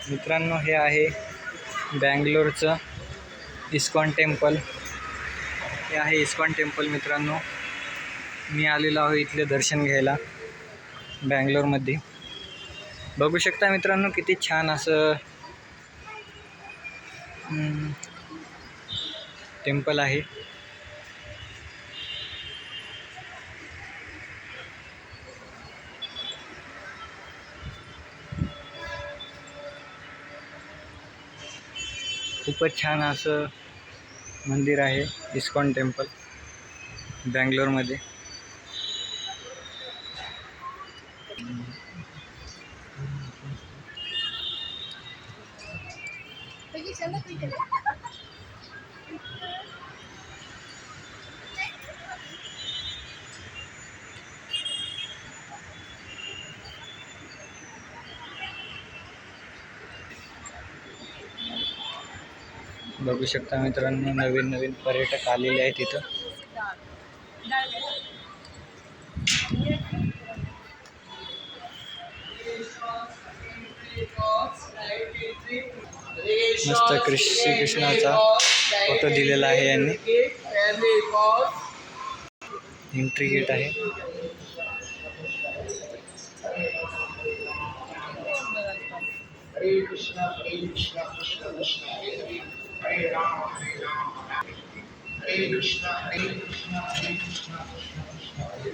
मित्रांनो, हे आहे बँगलोरचं इस्कॉन टेम्पल. हे आहे इस्कॉन टेम्पल मित्रांनो. मी आलेलो आहे इथले दर्शन घ्यायला बँगलोरमध्ये. बघू शकता मित्रांनो, किती छान असं टेम्पल आहे. खूपच छान असं मंदिर आहे इस्कॉन टेम्पल बँगलोरमध्ये. बघू शकता मित्रांनो, नवीन नवीन पर्यटक आलेले आहेत इथं. मस्त श्रीकृष्णाचा फोटो दिलेला आहे यांनी. एंट्री गेट आहे. हरे कृष्णा कृष्ण कृष्ण हरे राम हरे कृष्णा कृष्ण कृष्ण हरे